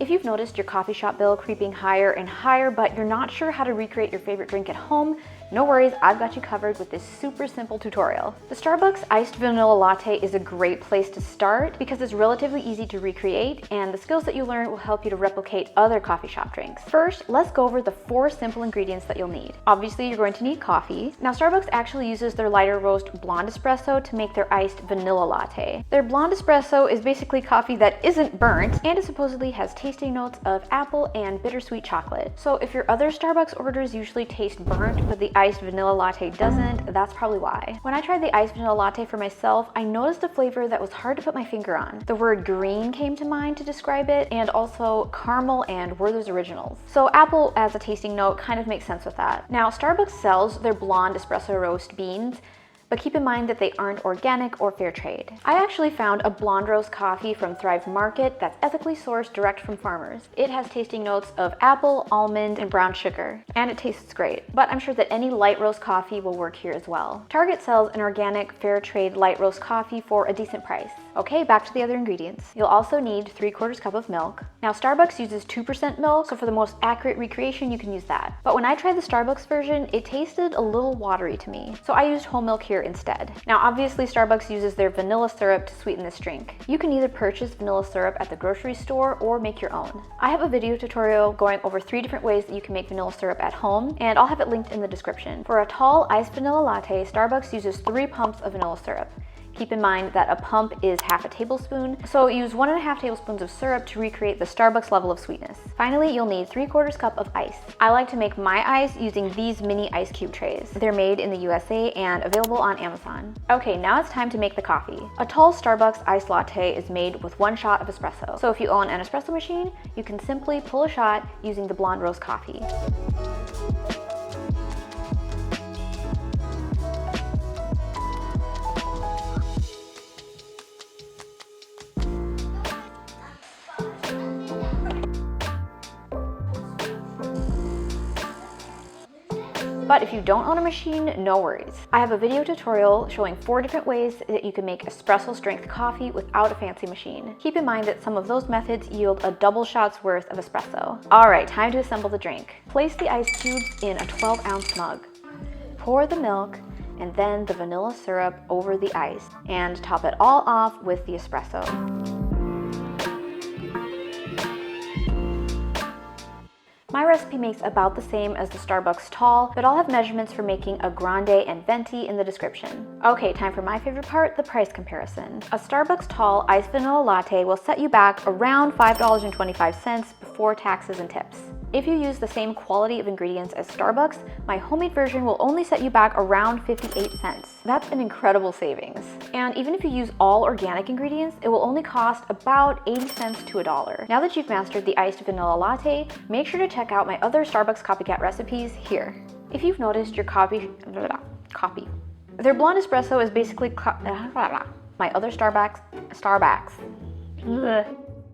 If you've noticed your coffee shop bill creeping higher and higher, but you're not sure how to recreate your favorite drink at home, no worries, I've got you covered with this super simple tutorial. The Starbucks Iced Vanilla Latte is a great place to start because it's relatively easy to recreate, and the skills that you learn will help you to replicate other coffee shop drinks. First, let's go over the 4 simple ingredients that you'll need. Obviously, you're going to need coffee. Now, Starbucks actually uses their lighter roast blonde espresso to make their iced vanilla latte. Their blonde espresso is basically coffee that isn't burnt, and it supposedly has tasting notes of apple and bittersweet chocolate. So if your other Starbucks orders usually taste burnt, but the iced vanilla latte doesn't, that's probably why. When I tried the iced vanilla latte for myself, I noticed a flavor that was hard to put my finger on. The word green came to mind to describe it, and also caramel and Werther's Originals. So apple as a tasting note kind of makes sense with that. Now, Starbucks sells their blonde espresso roast beans, but keep in mind that they aren't organic or fair trade. I actually found a blonde roast coffee from Thrive Market that's ethically sourced direct from farmers. It has tasting notes of apple, almond, and brown sugar, and it tastes great. But I'm sure that any light roast coffee will work here as well. Target sells an organic, fair trade light roast coffee for a decent price. Okay, back to the other ingredients. You'll also need 3/4 cup of milk. Now, Starbucks uses 2% milk, so for the most accurate recreation, you can use that. But when I tried the Starbucks version, it tasted a little watery to me, so I used whole milk here instead. Now, obviously, Starbucks uses their vanilla syrup to sweeten this drink. You can either purchase vanilla syrup at the grocery store or make your own. I have a video tutorial going over 3 different ways that you can make vanilla syrup at home, and I'll have it linked in the description. For a tall iced vanilla latte, Starbucks uses 3 pumps of vanilla syrup. Keep in mind that a pump is half a tablespoon, so use 1.5 tablespoons of syrup to recreate the Starbucks level of sweetness. Finally, you'll need 3/4 cup of ice. I like to make my ice using these mini ice cube trays. They're made in the USA and available on Amazon. Okay, now it's time to make the coffee. A tall Starbucks iced latte is made with 1 shot of espresso. So if you own an espresso machine, you can simply pull a shot using the blonde roast coffee. But if you don't own a machine, no worries. I have a video tutorial showing 4 different ways that you can make espresso strength coffee without a fancy machine. Keep in mind that some of those methods yield a double shot's worth of espresso. All right, time to assemble the drink. Place the ice cubes in a 12-ounce mug. Pour the milk and then the vanilla syrup over the ice, and top it all off with the espresso. My recipe makes about the same as the Starbucks tall, but I'll have measurements for making a grande and venti in the description. Okay, time for my favorite part, the price comparison. A Starbucks tall iced vanilla latte will set you back around $5.25 before taxes and tips. If you use the same quality of ingredients as Starbucks, my homemade version will only set you back around 58 cents. That's an incredible savings. And even if you use all organic ingredients, it will only cost about 80 cents to $1. Now that you've mastered the iced vanilla latte, make sure to check out my other Starbucks copycat recipes here. If you've noticed your their blonde espresso is basically my other Starbucks.